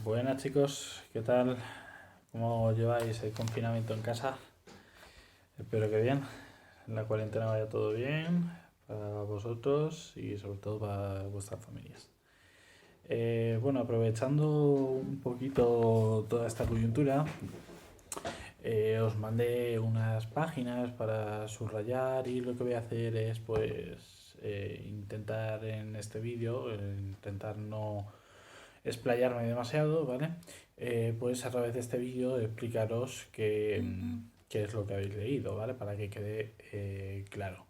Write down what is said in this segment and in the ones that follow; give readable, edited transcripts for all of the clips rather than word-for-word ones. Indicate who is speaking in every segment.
Speaker 1: Buenas chicos, ¿qué tal? ¿Cómo lleváis el confinamiento en casa? Espero que bien, en la cuarentena vaya todo bien para vosotros y sobre todo para vuestras familias. Bueno, aprovechando un poquito toda esta coyuntura, os mandé unas páginas para subrayar y lo que voy a hacer es pues intentar en este vídeo, intentar no explayarme demasiado, ¿vale? Pues a través de este vídeo explicaros qué es lo que habéis leído, ¿vale? Para que quede claro.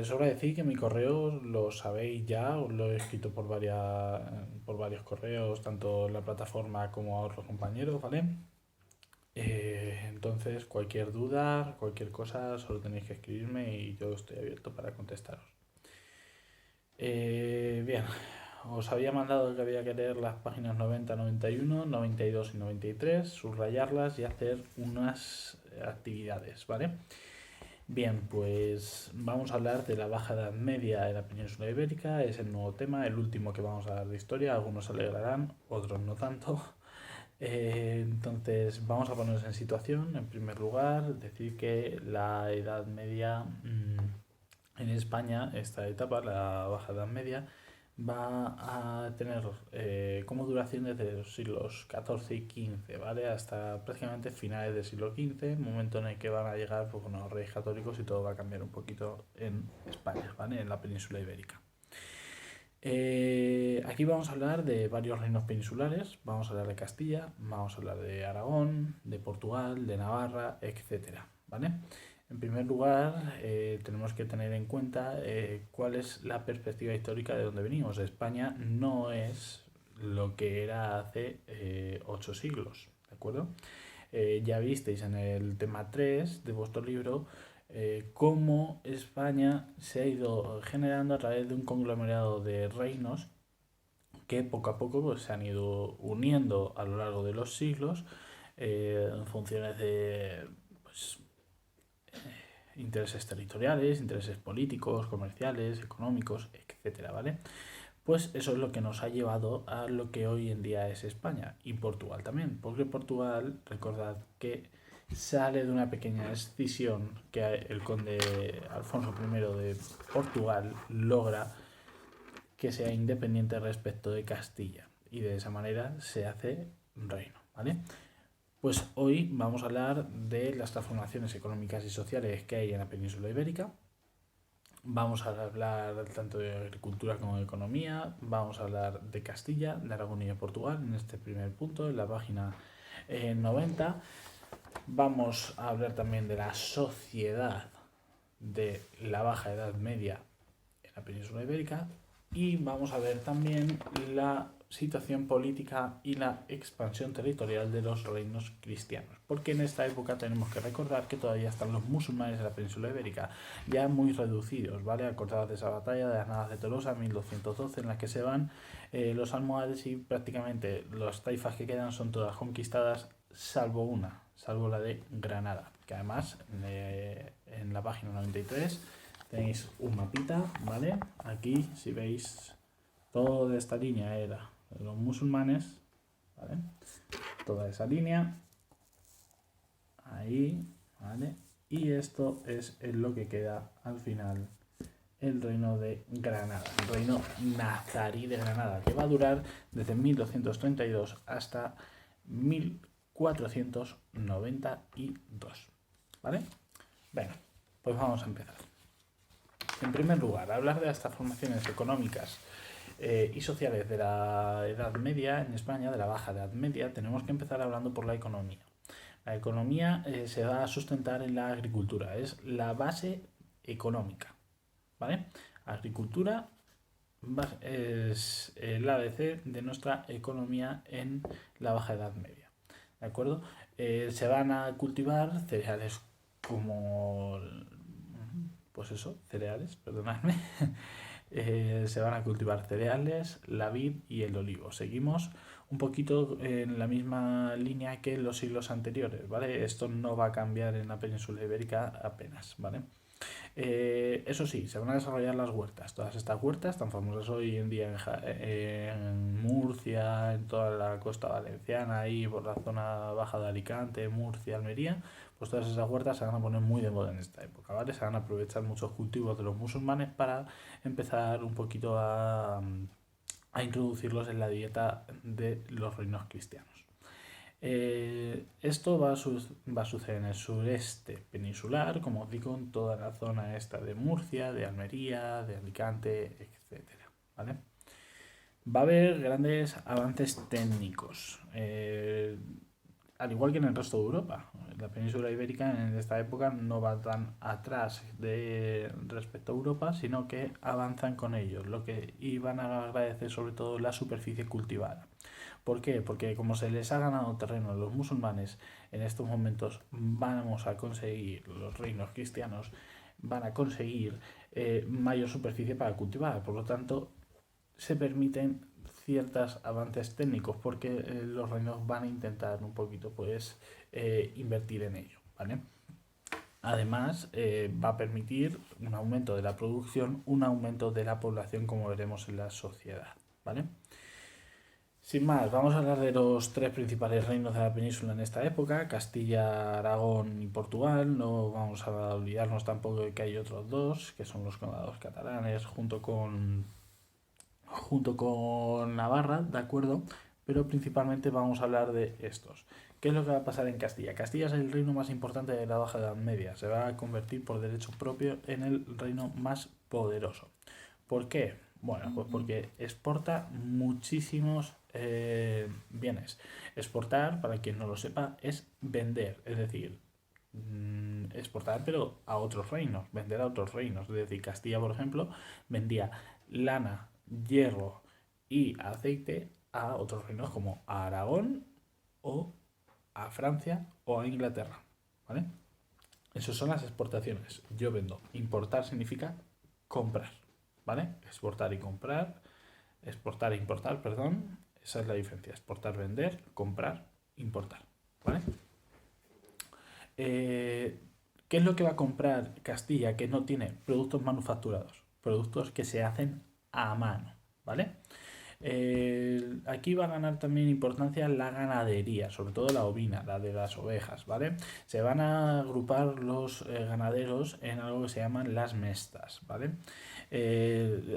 Speaker 1: Sobra decir que mi correo lo sabéis ya, os lo he escrito por varios correos, tanto en la plataforma como a otros compañeros, ¿vale? Entonces, cualquier duda, cualquier cosa, solo tenéis que escribirme y yo estoy abierto para contestaros. Bien, os había mandado que había que leer las páginas 90, 91, 92 y 93, subrayarlas y hacer unas actividades, ¿vale? Bien, pues vamos a hablar de la Baja Edad Media de la península ibérica, es el nuevo tema, el último que vamos a hablar de historia, algunos se alegrarán, otros no tanto. Entonces vamos a ponernos en situación. En primer lugar, decir que la Edad Media en España, esta etapa, la Baja Edad Media, va a tener como duración desde los siglos XIV y XV, ¿vale? Hasta prácticamente finales del siglo XV, momento en el que van a llegar pues, bueno, los reyes católicos y todo va a cambiar un poquito en España, ¿vale? En la península ibérica. Aquí vamos a hablar de varios reinos peninsulares, vamos a hablar de Castilla, vamos a hablar de Aragón, de Portugal, de Navarra, etcétera, ¿vale? En primer lugar, tenemos que tener en cuenta cuál es la perspectiva histórica de donde venimos. España no es lo que era hace 8 siglos, ¿de acuerdo? Ya visteis en el tema 3 de vuestro libro cómo España se ha ido generando a través de un conglomerado de reinos que poco a poco pues, se han ido uniendo a lo largo de los siglos en funciones de pues, intereses territoriales, intereses políticos, comerciales, económicos, etcétera, ¿vale? Pues eso es lo que nos ha llevado a lo que hoy en día es España y Portugal también, porque Portugal, recordad que sale de una pequeña escisión que el conde Alfonso I de Portugal logra que sea independiente respecto de Castilla y de esa manera se hace un reino, ¿vale? Pues hoy vamos a hablar de las transformaciones económicas y sociales que hay en la península ibérica. Vamos a hablar tanto de agricultura como de economía. Vamos a hablar de Castilla, de Aragón y de Portugal en este primer punto, en la página 90. Vamos a hablar también de la sociedad de la Baja Edad Media en la península ibérica. Y vamos a ver también la situación política y la expansión territorial de los reinos cristianos. Porque en esta época tenemos que recordar que todavía están los musulmanes en la península ibérica, ya muy reducidos, ¿vale? Acordados de esa batalla de las Nadas de Tolosa en 1212, en la que se van los almohades y prácticamente las taifas que quedan son todas conquistadas, salvo una, salvo la de Granada, que además en la página 93 tenéis un mapita, ¿vale? Aquí, si veis, toda esta línea era de los musulmanes, ¿vale? Toda esa línea, ahí, ¿vale? Y esto es lo que queda al final el reino de Granada, el reino nazarí de Granada, que va a durar desde 1232 hasta 1492, ¿vale? Bueno, pues vamos a empezar. En primer lugar, hablar de las transformaciones económicas y sociales de la Edad Media en España, de la Baja Edad Media, tenemos que empezar hablando por la economía. La economía se va a sustentar en la agricultura, es la base económica, ¿vale? Agricultura es el ABC de nuestra economía en la Baja Edad Media, ¿de acuerdo? Se van a cultivar cereales como pues eso, cereales, perdonadme. Se van a cultivar cereales, la vid y el olivo. Seguimos un poquito en la misma línea que en los siglos anteriores, ¿vale? Esto no va a cambiar en la península ibérica apenas, ¿vale? Eso sí, se van a desarrollar las huertas. Todas estas huertas, tan famosas hoy en día en Murcia, en toda la costa valenciana, ahí por la zona baja de Alicante, Murcia, Almería, pues todas esas huertas se van a poner muy de moda en esta época, ¿vale? Se van a aprovechar muchos cultivos de los musulmanes para empezar un poquito a introducirlos en la dieta de los reinos cristianos. Esto va a suceder en el sureste peninsular, como os digo, en toda la zona esta de Murcia, de Almería, de Alicante, etcétera, ¿vale? Va a haber grandes avances técnicos, al igual que en el resto de Europa. La península ibérica en esta época no va tan atrás respecto a Europa, sino que avanzan con ellos, lo que iban a agradecer sobre todo la superficie cultivada. ¿Por qué? Porque como se les ha ganado terreno a los musulmanes, en estos momentos vamos a conseguir, los reinos cristianos van a conseguir mayor superficie para cultivar. Por lo tanto, se permiten ciertos avances técnicos porque los reinos van a intentar un poquito pues invertir en ello, ¿vale? Además, va a permitir un aumento de la producción, un aumento de la población, como veremos en la sociedad, ¿vale? Sin más, vamos a hablar de los tres principales reinos de la península en esta época, Castilla, Aragón y Portugal. No vamos a olvidarnos tampoco de que hay otros dos, que son los condados catalanes, junto con Navarra, ¿de acuerdo? Pero principalmente vamos a hablar de estos. ¿Qué es lo que va a pasar en Castilla? Castilla es el reino más importante de la Baja Edad Media. Se va a convertir por derecho propio en el reino más poderoso. ¿Por qué? Bueno, pues porque exporta muchísimos bienes. Exportar, para quien no lo sepa, es vender, es decir, exportar pero a otros reinos, vender a otros reinos. Es decir, Castilla, por ejemplo, vendía lana, hierro y aceite a otros reinos como a Aragón o a Francia o a Inglaterra, ¿vale? Esas son las exportaciones. Yo vendo. Importar significa comprar, ¿vale? Exportar e importar, perdón. Esa es la diferencia. Exportar, vender, comprar, importar, ¿vale? ¿Qué es lo que va a comprar Castilla que no tiene productos manufacturados? Productos que se hacen a mano, ¿vale? Aquí va a ganar también importancia la ganadería, sobre todo la ovina, la de las ovejas, ¿vale? Se van a agrupar los ganaderos en algo que se llaman las mestas, ¿vale?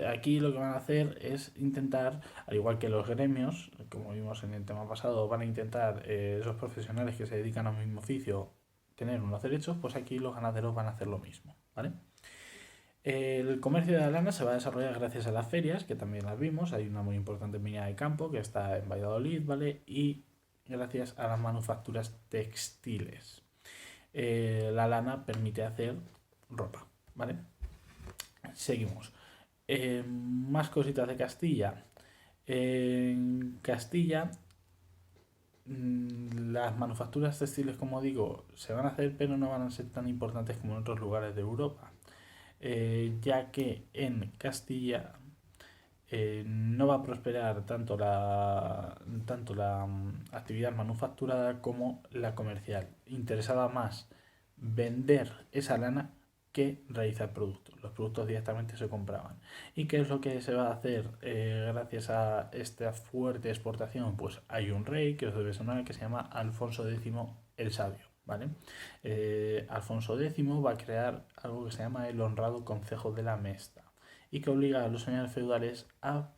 Speaker 1: Aquí lo que van a hacer es intentar, al igual que los gremios, como vimos en el tema pasado, van a intentar esos profesionales que se dedican a un mismo oficio tener unos derechos, pues aquí los ganaderos van a hacer lo mismo, ¿vale? El comercio de la lana se va a desarrollar gracias a las ferias, que también las vimos. Hay una muy importante en Viña de Campo, que está en Valladolid, ¿vale? Y gracias a las manufacturas textiles. La lana permite hacer ropa, ¿vale? Seguimos. Más cositas de Castilla. En Castilla, las manufacturas textiles, como digo, se van a hacer, pero no van a ser tan importantes como en otros lugares de Europa. Ya que en Castilla no va a prosperar tanto la actividad manufacturada como la comercial. Interesaba más vender esa lana que realizar productos. Los productos directamente se compraban. ¿Y qué es lo que se va a hacer gracias a esta fuerte exportación? Pues hay un rey que os debe sonar que se llama Alfonso X el Sabio, ¿vale? Alfonso X va a crear algo que se llama el honrado Concejo de la Mesta y que obliga a los señores feudales a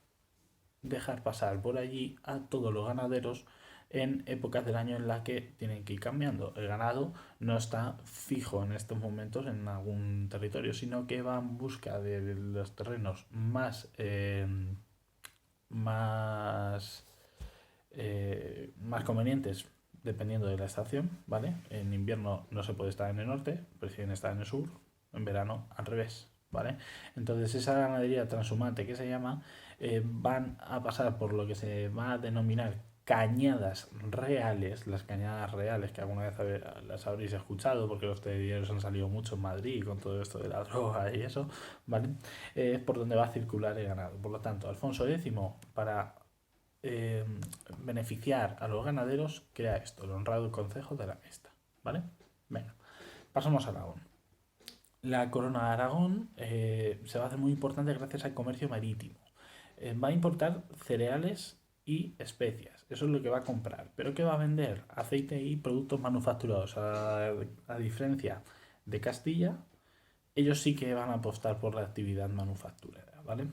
Speaker 1: dejar pasar por allí a todos los ganaderos en épocas del año en las que tienen que ir cambiando. El ganado no está fijo en estos momentos en algún territorio, sino que va en busca de los terrenos más, más convenientes dependiendo de la estación, ¿vale? En invierno no se puede estar en el norte, prefieren estar en el sur, en verano al revés, ¿vale? Entonces esa ganadería transhumante que se llama van a pasar por lo que se va a denominar cañadas reales, las cañadas reales que alguna vez las habréis escuchado porque los telediarios han salido mucho en Madrid con todo esto de la droga y eso, ¿vale? Es por donde va a circular el ganado. Por lo tanto, Alfonso X, para eh, beneficiar a los ganaderos, crea esto, el honrado Concejo de la Mesta, ¿vale? Venga, pasamos a Aragón. La corona de Aragón se va a hacer muy importante gracias al comercio marítimo. Va a importar cereales y especias. Eso es lo que va a comprar. ¿Pero qué va a vender? Aceite y productos manufacturados. A diferencia de Castilla, ellos sí que van a apostar por la actividad manufacturera, ¿vale?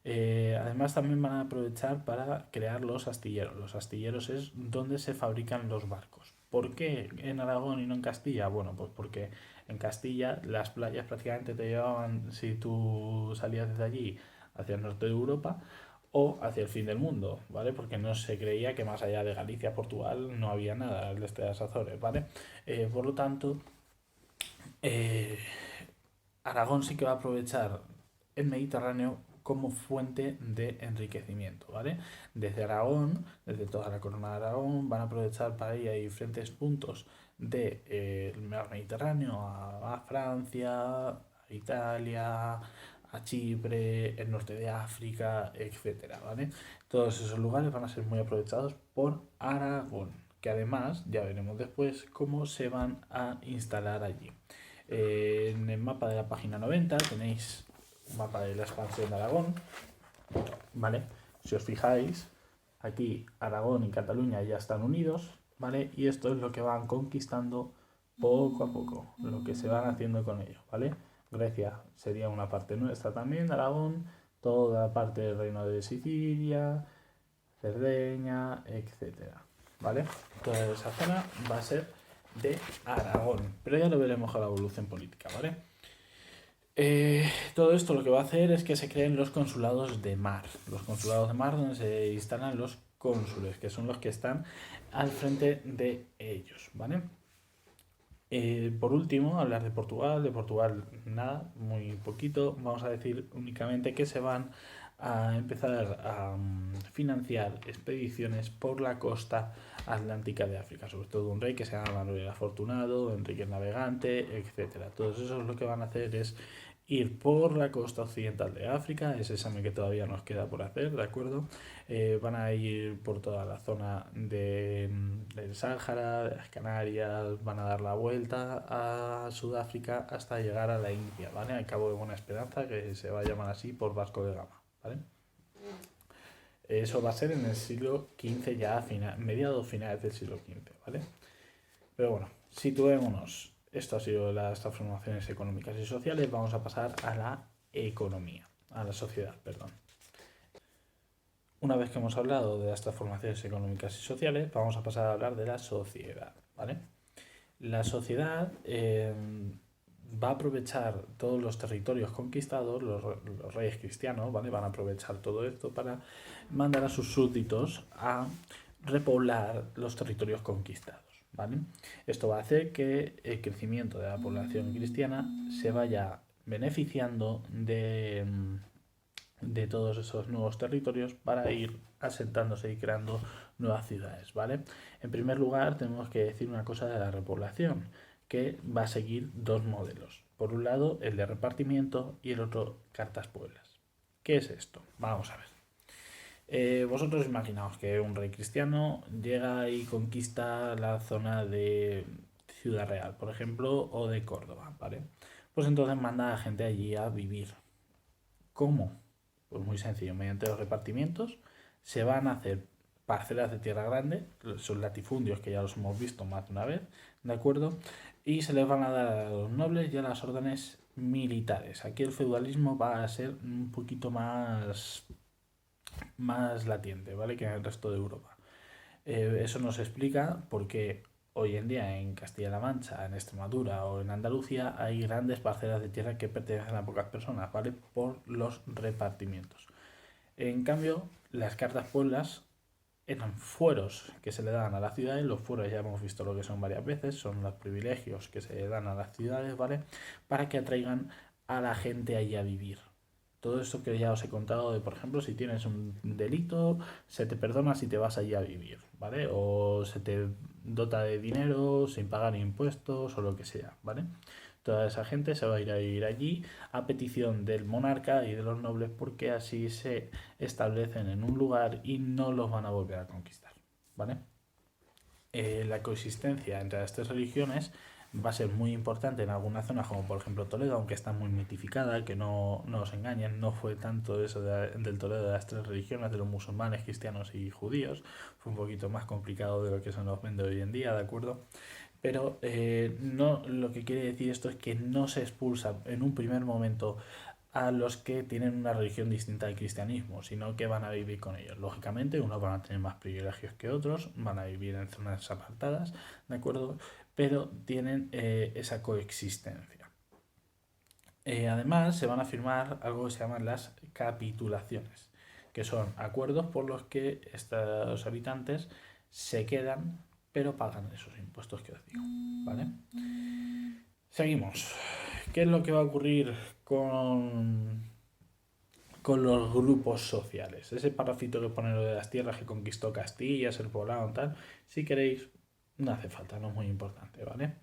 Speaker 1: Además también van a aprovechar para crear los astilleros. Los astilleros es donde se fabrican los barcos. ¿Por qué en Aragón y no en Castilla? Bueno, pues porque en Castilla las playas prácticamente te llevaban, si tú salías desde allí hacia el norte de Europa o hacia el fin del mundo, ¿vale? Porque no se creía que más allá de Galicia, Portugal, no había nada, el este de las Azores, ¿vale? Por lo tanto, eh, Aragón sí que va a aprovechar el Mediterráneo como fuente de enriquecimiento, ¿vale? Desde Aragón, desde toda la corona de Aragón, van a aprovechar para ir a diferentes puntos del mar Mediterráneo, a Francia, a Italia, a Chipre, el norte de África, etcétera, ¿vale? Todos esos lugares van a ser muy aprovechados por Aragón, que además, ya veremos después, cómo se van a instalar allí. En el mapa de la página 90 tenéis un mapa de la expansión de Aragón, ¿vale? Si os fijáis, aquí Aragón y Cataluña ya están unidos, ¿vale? Y esto es lo que van conquistando poco a poco, lo que se van haciendo con ellos, ¿vale? Grecia sería una parte nuestra también, Aragón, toda la parte del reino de Sicilia, Cerdeña, etcétera, ¿vale? Toda esa zona va a ser de Aragón, pero ya lo veremos con la evolución política, ¿vale? Todo esto lo que va a hacer es que se creen los consulados de mar. Los consulados de mar donde se instalan los cónsules, que son los que están al frente de ellos, ¿vale? Por último, hablar de Portugal. De Portugal nada, muy poquito. Vamos a decir únicamente que se van a empezar a financiar expediciones por la costa atlántica de África, sobre todo un rey que se llama Manuel el Afortunado, Enrique el Navegante, etcétera. Todos esos lo que van a hacer es ir por la costa occidental de África, ese examen que todavía nos queda por hacer, ¿de acuerdo? Van a ir por toda la zona del Sáhara, de las Canarias, van a dar la vuelta a Sudáfrica hasta llegar a la India, ¿vale? Al Cabo de Buena Esperanza, que se va a llamar así por Vasco de Gama, ¿vale? Eso va a ser en el siglo XV, ya mediados finales del siglo XV, ¿vale? Pero bueno, situémonos. Esto ha sido las transformaciones económicas y sociales. Vamos a pasar a la economía, a la sociedad, perdón. Una vez que hemos hablado de las transformaciones económicas y sociales, vamos a pasar a hablar de la sociedad, ¿vale? La sociedad va a aprovechar todos los territorios conquistados, los reyes cristianos, ¿vale? Van a aprovechar todo esto para mandar a sus súbditos a repoblar los territorios conquistados, ¿vale? Esto va a hacer que el crecimiento de la población cristiana se vaya beneficiando de todos esos nuevos territorios para ir asentándose y creando nuevas ciudades, ¿vale? En primer lugar, tenemos que decir una cosa de la repoblación, que va a seguir dos modelos. Por un lado, el de repartimiento y el otro, cartas pueblas. ¿Qué es esto? Vamos a ver. Vosotros imaginaos que un rey cristiano llega y conquista la zona de Ciudad Real, por ejemplo, o de Córdoba, ¿vale? Pues entonces manda a gente allí a vivir. ¿Cómo? Pues muy sencillo, mediante los repartimientos se van a hacer parcelas de tierra grande, son latifundios que ya los hemos visto más de una vez, ¿de acuerdo? Y se les van a dar a los nobles y a las órdenes militares. Aquí el feudalismo va a ser un poquito más latiente, ¿vale? Que en el resto de Europa. Eso nos explica por qué hoy en día en Castilla-La Mancha, en Extremadura o en Andalucía hay grandes parcelas de tierra que pertenecen a pocas personas, ¿vale? Por los repartimientos. En cambio, las cartas pueblas eran fueros que se le dan a las ciudades. Los fueros ya hemos visto lo que son varias veces, son los privilegios que se le dan a las ciudades, ¿vale? Para que atraigan a la gente allí a vivir. Todo esto que ya os he contado de, por ejemplo, si tienes un delito, se te perdona si te vas allí a vivir, ¿vale? O se te dota de dinero sin pagar impuestos o lo que sea, ¿vale? Toda esa gente se va a ir allí a petición del monarca y de los nobles porque así se establecen en un lugar y no los van a volver a conquistar, ¿vale? La coexistencia entre las tres religiones va a ser muy importante en algunas zonas, como por ejemplo Toledo, aunque está muy mitificada, que no os engañen, no fue tanto eso del Toledo de las tres religiones, de los musulmanes, cristianos y judíos, fue un poquito más complicado de lo que se nos vende hoy en día, ¿de acuerdo? Pero no, lo que quiere decir esto es que no se expulsa en un primer momento a los que tienen una religión distinta al cristianismo, sino que van a vivir con ellos. Lógicamente, unos van a tener más privilegios que otros, van a vivir en zonas apartadas, ¿de acuerdo? Pero tienen esa coexistencia. Además, se van a firmar algo que se llaman las capitulaciones, que son acuerdos por los que estos habitantes se quedan, pero pagan esos impuestos que os digo, ¿vale? Seguimos. ¿Qué es lo que va a ocurrir con los grupos sociales? Ese parrafito que pone lo de las tierras que conquistó Castilla, el poblado, tal. Si queréis, no hace falta, no es muy importante, ¿vale?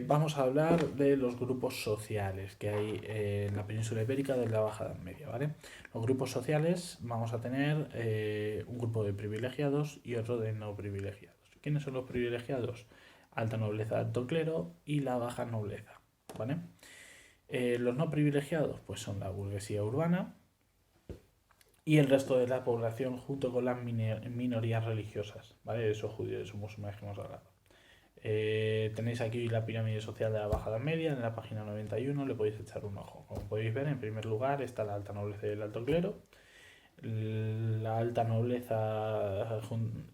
Speaker 1: Vamos a hablar de los grupos sociales que hay en la península ibérica de la Baja Edad Media, ¿vale? Los grupos sociales vamos a tener un grupo de privilegiados y otro de no privilegiados. ¿Quiénes son los privilegiados? Alta nobleza, alto clero y la baja nobleza, ¿vale? Los no privilegiados pues son la burguesía urbana y el resto de la población junto con las minorías religiosas, ¿vale? Esos judíos, esos musulmanes que hemos hablado. Tenéis aquí la pirámide social de la Baja Edad Media en la página 91, le podéis echar un ojo. Como podéis ver, en primer lugar está la alta nobleza y el alto clero. La alta nobleza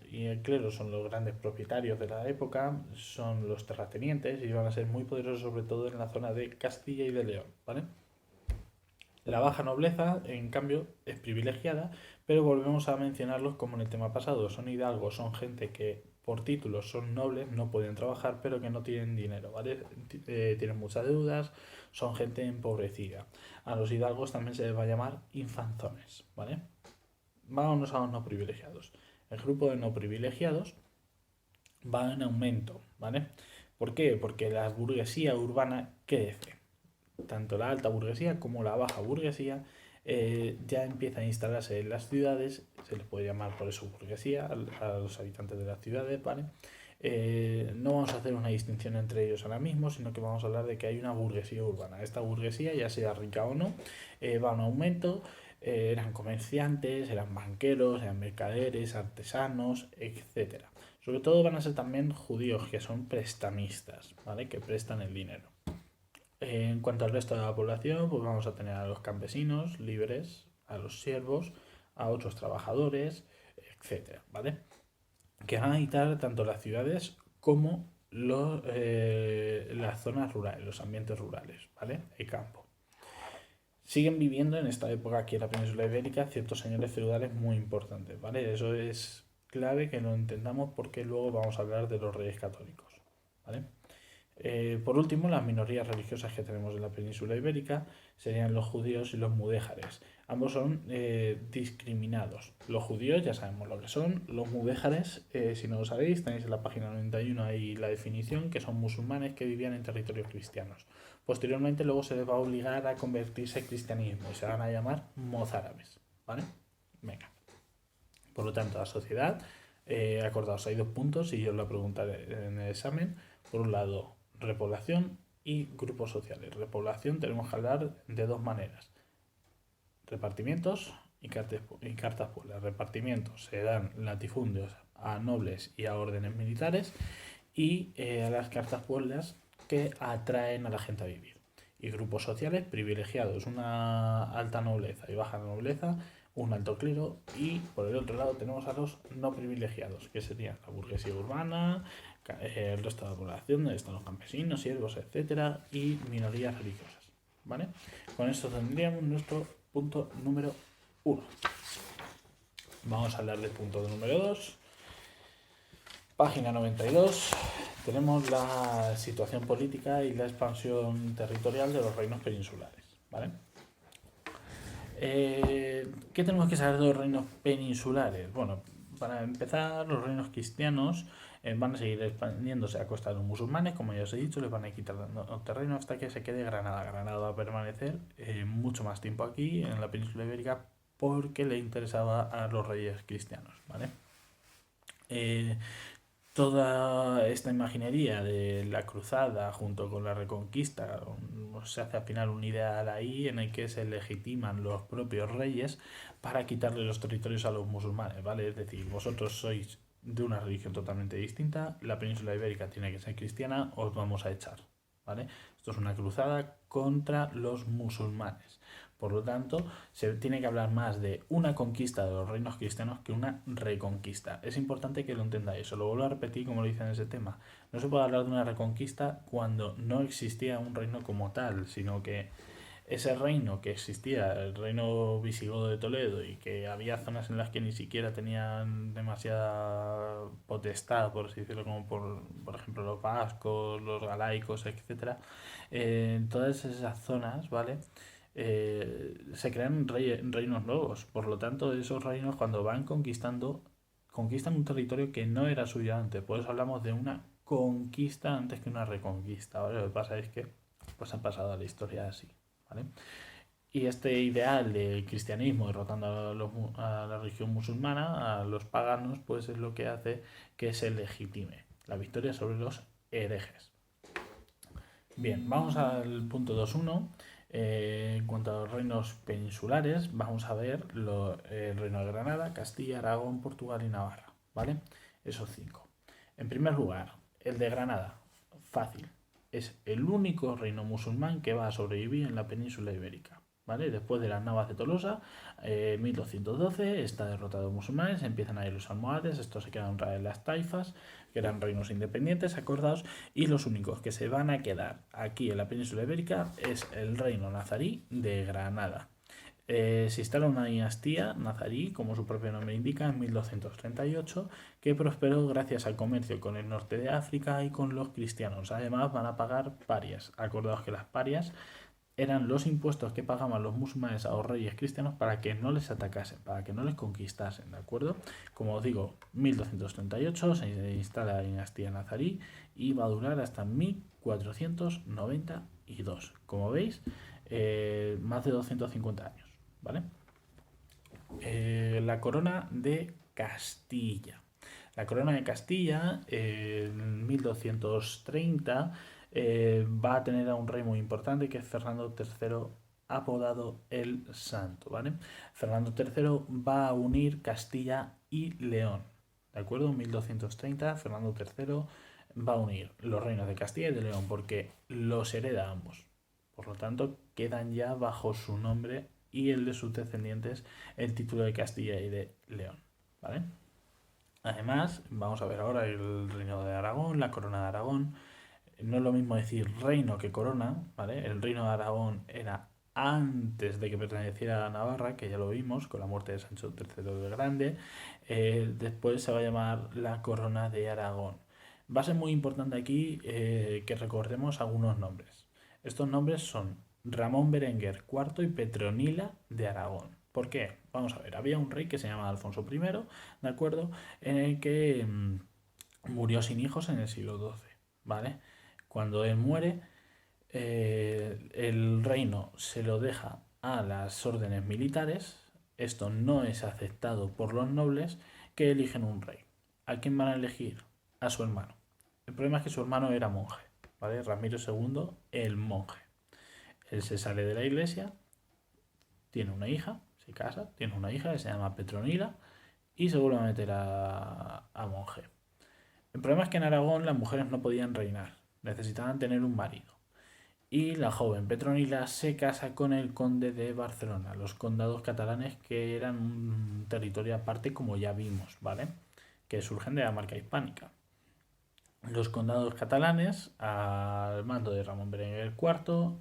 Speaker 1: y el clero son los grandes propietarios de la época, son los terratenientes y van a ser muy poderosos sobre todo en la zona de Castilla y de León, ¿vale? La baja nobleza, en cambio, es privilegiada, pero volvemos a mencionarlos como en el tema pasado. Son hidalgos, son gente que por títulos son nobles, no pueden trabajar, pero que no tienen dinero, ¿vale? Tienen muchas deudas, son gente empobrecida. A los hidalgos también se les va a llamar infanzones, ¿vale? Vámonos a los no privilegiados. El grupo de no privilegiados va en aumento, ¿vale? ¿Por qué? Porque la burguesía urbana crece. Tanto la alta burguesía como la baja burguesía ya empieza a instalarse en las ciudades, se les puede llamar por eso burguesía a los habitantes de las ciudades, ¿vale? No vamos a hacer una distinción entre ellos ahora mismo, sino que vamos a hablar de que hay una burguesía urbana. Esta burguesía, ya sea rica o no, va en aumento. Eran comerciantes, eran banqueros, eran mercaderes, artesanos, etcétera. Sobre todo van a ser también judíos, que son prestamistas, ¿vale? Que prestan el dinero. En cuanto al resto de la población, pues vamos a tener a los campesinos libres, a los siervos, a otros trabajadores, etcétera, ¿vale? Que van a habitar tanto las ciudades como las zonas rurales, los ambientes rurales, ¿vale? El campo. Siguen viviendo en esta época aquí en la península ibérica ciertos señores feudales muy importantes, ¿vale? Eso es clave que lo entendamos porque luego vamos a hablar de los reyes católicos, ¿vale? Por último, las minorías religiosas que tenemos en la península ibérica serían los judíos y los mudéjares. Ambos son discriminados. Los judíos ya sabemos lo que son. Los mudéjares, si no lo sabéis, tenéis en la página 91 ahí la definición, que son musulmanes que vivían en territorios cristianos. Posteriormente luego se les va a obligar a convertirse al cristianismo y se van a llamar mozárabes, ¿vale? Venga. Por lo tanto, la sociedad, acordaos, hay dos puntos y yo os lo preguntaré en el examen. Por un lado, repoblación y grupos sociales. Repoblación tenemos que hablar de dos maneras: repartimientos y cartas pueblas. Repartimientos se dan latifundios a nobles y a órdenes militares y a las cartas pueblas que atraen a la gente a vivir. Y grupos sociales privilegiados, una alta nobleza y baja nobleza, un alto clero, y por el otro lado tenemos a los no privilegiados, que serían la burguesía urbana, el resto de la población, donde están los campesinos, siervos, etcétera, y minorías religiosas, ¿vale? Con esto tendríamos nuestro punto número 1. Vamos a hablar del punto número 2. Página 92. Tenemos la situación política y la expansión territorial de los reinos peninsulares, ¿vale? ¿Qué tenemos que saber de los reinos peninsulares? Bueno, para empezar, los reinos cristianos van a seguir expandiéndose a costa de los musulmanes, como ya os he dicho, les van a ir quitando terreno hasta que se quede Granada. Granada va a permanecer mucho más tiempo aquí, en la península ibérica, porque le interesaba a los reyes cristianos, ¿vale? Toda esta imaginería de la cruzada junto con la reconquista se hace al final un ideal ahí en el que se legitiman los propios reyes para quitarle los territorios a los musulmanes, ¿vale? Es decir, vosotros sois de una religión totalmente distinta, la península ibérica tiene que ser cristiana, os vamos a echar, ¿vale? Esto es una cruzada contra los musulmanes. Por lo tanto, se tiene que hablar más de una conquista de los reinos cristianos que una reconquista. Es importante que lo entendáis. Eso lo vuelvo a repetir como lo hice en ese tema. No se puede hablar de una reconquista cuando no existía un reino como tal, sino que ese reino que existía, el reino visigodo de Toledo, y que había zonas en las que ni siquiera tenían demasiada potestad, por así decirlo, como por ejemplo los vascos, los galaicos, etcétera. En todas esas zonas, ¿vale? Se crean reinos nuevos. Por lo tanto, esos reinos cuando van conquistando, conquistan un territorio que no era suyo antes. Por eso hablamos de una conquista antes que una reconquista, ¿vale? Lo que pasa es que pues han pasado a la historia así, ¿vale? Y este ideal del cristianismo derrotando a la religión musulmana, a los paganos, pues es lo que hace que se legitime la victoria sobre los herejes. Bien, vamos al punto 2.1. En cuanto a los reinos peninsulares, vamos a ver el reino de Granada, Castilla, Aragón, Portugal y Navarra, ¿vale? Esos 5. En primer lugar, el de Granada, fácil. Es el único reino musulmán que va a sobrevivir en la península ibérica, ¿vale? Después de las Navas de Tolosa, 1212, está derrotado a los musulmanes, empiezan a ir los almohades, estos se quedan otra vez las taifas, que eran reinos independientes, acordados, y los únicos que se van a quedar aquí en la península ibérica es el reino nazarí de Granada. Se instala una dinastía nazarí, como su propio nombre indica, en 1238, que prosperó gracias al comercio con el norte de África y con los cristianos. Además, van a pagar parias. Acordaos que las parias eran los impuestos que pagaban los musulmanes a los reyes cristianos para que no les atacasen, para que no les conquistasen, ¿de acuerdo? Como os digo, 1238 se instala la dinastía nazarí y va a durar hasta 1492. Como veis, más de 250 años, ¿vale? La corona de Castilla. La corona de Castilla, en 1230, va a tener a un rey muy importante que es Fernando III, apodado el Santo, ¿vale? Fernando III va a unir Castilla y León, ¿de acuerdo? En 1230, Fernando III va a unir los reinos de Castilla y de León porque los hereda ambos. Por lo tanto, quedan ya bajo su nombre y el de sus descendientes el título de Castilla y de León, ¿vale? Además, vamos a ver ahora el reino de Aragón, la corona de Aragón. No es lo mismo decir reino que corona, ¿vale? El reino de Aragón era antes de que perteneciera a Navarra, que ya lo vimos con la muerte de Sancho III el Grande. Después se va a llamar la corona de Aragón. Va a ser muy importante aquí que recordemos algunos nombres. Estos nombres son Ramón Berenguer IV y Petronila de Aragón. ¿Por qué? Vamos a ver, había un rey que se llamaba Alfonso I, ¿de acuerdo? En el que murió sin hijos en el siglo XII, ¿vale? Cuando él muere, el reino se lo deja a las órdenes militares. Esto no es aceptado por los nobles que eligen un rey. ¿A quién van a elegir? A su hermano. El problema es que su hermano era monje, ¿vale? Ramiro II, el monje. Él se sale de la iglesia, tiene una hija, se casa, tiene una hija que se llama Petronila y se vuelve a meter a monje. El problema es que en Aragón las mujeres no podían reinar, necesitaban tener un marido. Y la joven Petronila se casa con el conde de Barcelona, los condados catalanes que eran un territorio aparte como ya vimos, ¿vale? Que surgen de la marca hispánica. Los condados catalanes, al mando de Ramón Berenguer IV,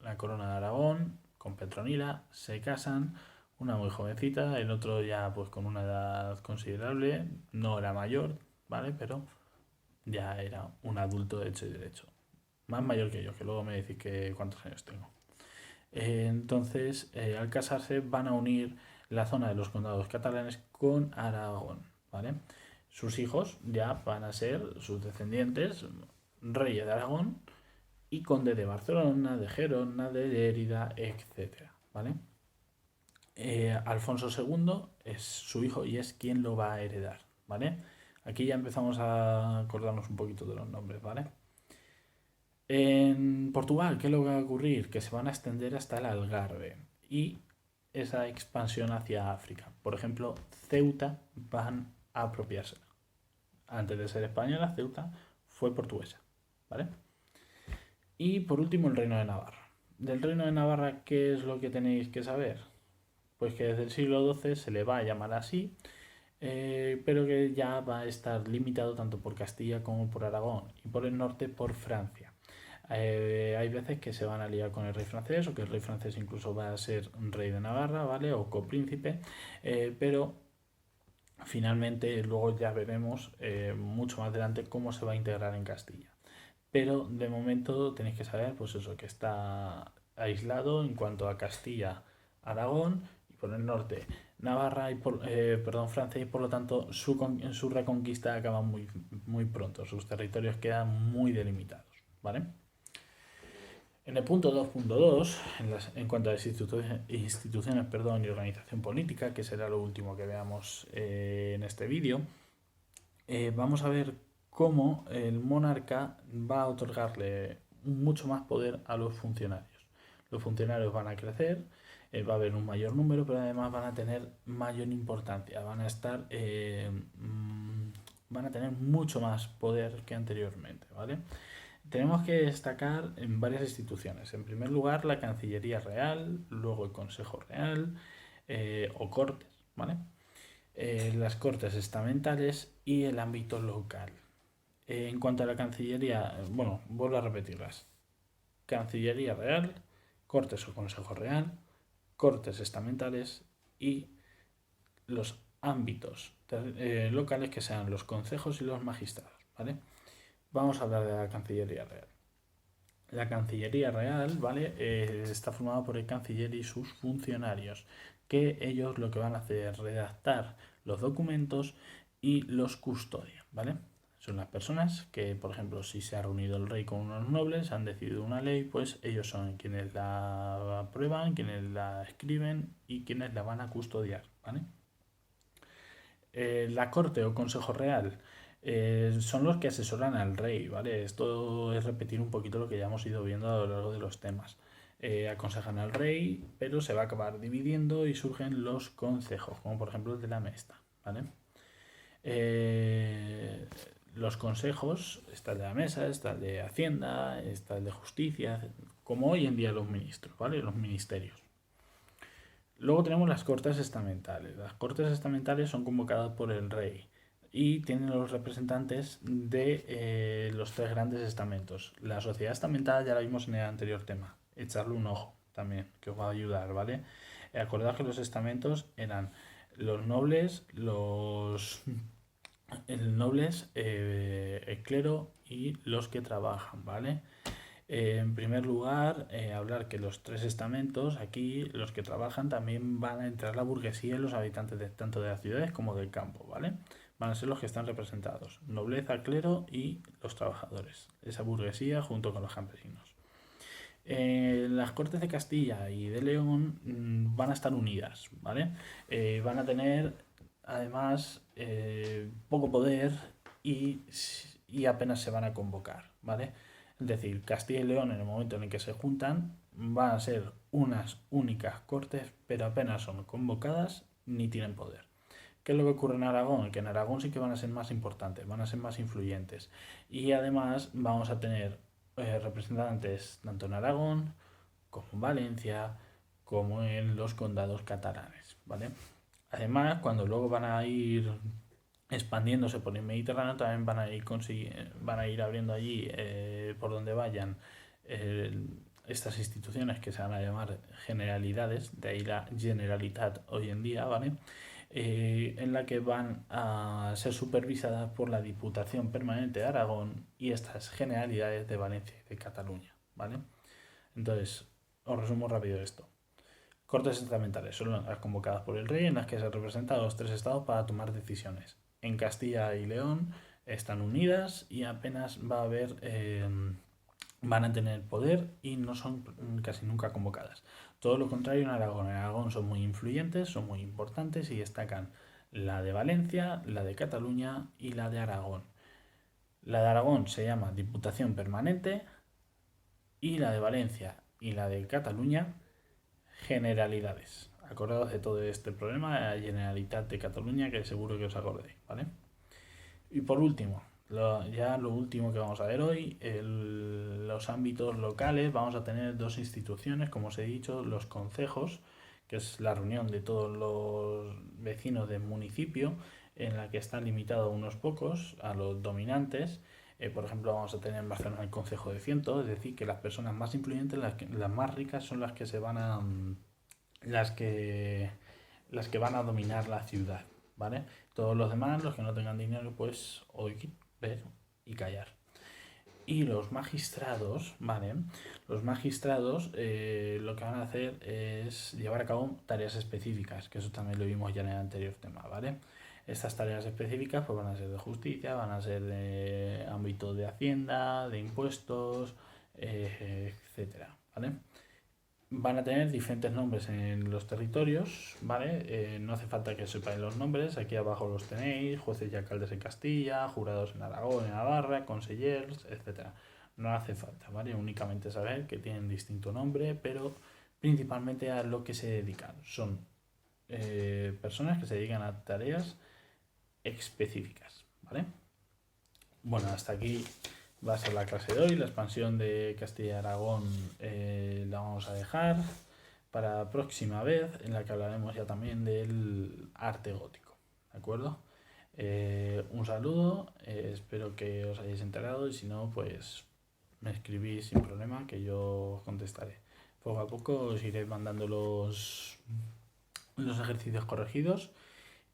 Speaker 1: la corona de Aragón, con Petronila, se casan, una muy jovencita, el otro ya pues con una edad considerable, no era mayor, ¿vale? Pero ya era un adulto de hecho y derecho. Más mayor que yo, que luego me decís que cuántos años tengo. Entonces, al casarse van a unir la zona de los condados catalanes con Aragón, ¿vale? Sus hijos ya van a ser sus descendientes, reyes de Aragón y conde de Barcelona, de Gerona, de Lérida, etc., ¿vale? Alfonso II es su hijo y es quien lo va a heredar, ¿vale? Aquí ya empezamos a acordarnos un poquito de los nombres, ¿vale? En Portugal, ¿qué es lo que va a ocurrir? Que se van a extender hasta el Algarve y esa expansión hacia África. Por ejemplo, Ceuta van a apropiársela. Antes de ser española, Ceuta fue portuguesa, ¿vale? Y por último, el Reino de Navarra. Del Reino de Navarra, ¿qué es lo que tenéis que saber? Pues que desde el siglo XII se le va a llamar así, pero que ya va a estar limitado tanto por Castilla como por Aragón y por el norte por Francia. Hay veces que se van a liar con el rey francés o que el rey francés incluso va a ser rey de Navarra, ¿vale? O copríncipe, pero finalmente luego ya veremos mucho más adelante cómo se va a integrar en Castilla. Pero de momento tenéis que saber, pues eso, que está aislado en cuanto a Castilla, Aragón y por el norte Navarra y Francia y por lo tanto su reconquista acaba muy pronto, sus territorios quedan muy delimitados, ¿vale? En el punto 2.2, en cuanto a las instituciones y organización política, que será lo último que veamos en este vídeo, vamos a ver cómo el monarca va a otorgarle mucho más poder a los funcionarios. Los funcionarios van a crecer, va a haber un mayor número, pero además van a tener mayor importancia, van a tener mucho más poder que anteriormente, ¿vale? Tenemos que destacar en varias instituciones. En primer lugar, la Cancillería Real, luego el Consejo Real o Cortes, ¿vale? Las Cortes Estamentales y el ámbito local. En cuanto a la Cancillería, bueno, vuelvo a repetirlas. Cancillería Real, Cortes o Consejo Real, Cortes Estamentales y los ámbitos locales que sean los concejos y los magistrados, ¿vale? Vamos a hablar de la Cancillería Real. La Cancillería Real, ¿vale? Está formada por el canciller y sus funcionarios, que ellos lo que van a hacer es redactar los documentos y los custodian, ¿vale? Son las personas que, por ejemplo, si se ha reunido el rey con unos nobles, han decidido una ley, pues ellos son quienes la aprueban, quienes la escriben y quienes la van a custodiar, ¿vale? La corte o consejo real son los que asesoran al rey, ¿vale? Esto es repetir un poquito lo que ya hemos ido viendo a lo largo de los temas. Aconsejan al rey, pero se va a acabar dividiendo y surgen los consejos, como por ejemplo el de la Mesta, ¿vale? Los consejos, está el de la mesa, está el de Hacienda, está el de Justicia, como hoy en día los ministros, ¿vale? Los ministerios. Luego tenemos las cortes estamentales. Las cortes estamentales son convocadas por el rey y tienen los representantes de los tres grandes estamentos. La sociedad estamental ya la vimos en el anterior tema. Echarle un ojo también, que os va a ayudar, ¿vale? Acordad que los estamentos eran los nobles, el clero y los que trabajan, ¿vale? En primer lugar, hablar que los tres estamentos, aquí los que trabajan también van a entrar la burguesía y los habitantes tanto de las ciudades como del campo, ¿vale? Van a ser los que están representados, nobleza, clero y los trabajadores, esa burguesía junto con los campesinos. Las Cortes de Castilla y de León van a estar unidas, ¿vale? Van a tener además poco poder y apenas se van a convocar, ¿vale? Es decir, Castilla y León en el momento en el que se juntan van a ser unas únicas cortes, pero apenas son convocadas ni tienen poder. ¿Qué es lo que ocurre en Aragón? Que en Aragón sí que van a ser más importantes, van a ser más influyentes. Y además vamos a tener representantes tanto en Aragón como en Valencia, como en los condados catalanes, ¿vale? Además, cuando luego van a ir expandiéndose por el Mediterráneo, también van a ir abriendo allí por donde vayan estas instituciones que se van a llamar generalidades, de ahí la Generalitat hoy en día, ¿vale? En la que van a ser supervisadas por la Diputación Permanente de Aragón y estas generalidades de Valencia y de Cataluña, ¿vale? Entonces, os resumo rápido esto. Cortes estamentales son las convocadas por el rey en las que se representan a los tres estados para tomar decisiones. En Castilla y León están unidas y apenas va a haber, van a tener poder y no son casi nunca convocadas. Todo lo contrario en Aragón. En Aragón son muy influyentes, son muy importantes y destacan la de Valencia, la de Cataluña y la de Aragón. La de Aragón se llama Diputación Permanente y la de Valencia y la de Cataluña Generalidades. Acordaos de todo este problema, la Generalitat de Cataluña, que seguro que os acordéis, ¿vale? Y por último, lo último que vamos a ver hoy, los ámbitos locales, vamos a tener dos instituciones, como os he dicho, los concejos, que es la reunión de todos los vecinos del municipio, en la que están limitados unos pocos a los dominantes. Por ejemplo, vamos a tener en Barcelona el Concejo de Ciento, es decir, que las personas más influyentes, las más ricas, son las que se van a las que van a dominar la ciudad, ¿vale? Todos los demás, los que no tengan dinero, pues oír, ver y callar. Y los magistrados, ¿vale? Los magistrados lo que van a hacer es llevar a cabo tareas específicas, que eso también lo vimos ya en el anterior tema, ¿vale? Estas tareas específicas pues, van a ser de justicia, van a ser de ámbito de hacienda, de impuestos, etcétera, ¿vale? Van a tener diferentes nombres en los territorios, ¿vale? No hace falta que sepáis los nombres, aquí abajo los tenéis, jueces y alcaldes en Castilla, jurados en Aragón, en Navarra, consellers, etcétera. No hace falta, ¿vale? Únicamente saber que tienen distinto nombre, pero principalmente a lo que se dedican. Son personas que se dedican a tareas específicas, ¿vale? Bueno, hasta aquí va a ser la clase de hoy. La expansión de Castilla y Aragón la vamos a dejar para la próxima vez, en la que hablaremos ya también del arte gótico. ¿De acuerdo? Un saludo, espero que os hayáis enterado y si no, pues me escribís sin problema que yo os contestaré. Poco a poco os iré mandando los ejercicios corregidos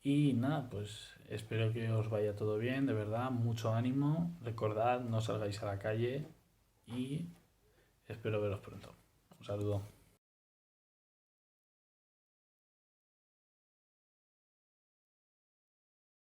Speaker 1: y nada, pues espero que os vaya todo bien, de verdad, mucho ánimo, recordad, no salgáis a la calle y espero veros pronto. Un saludo.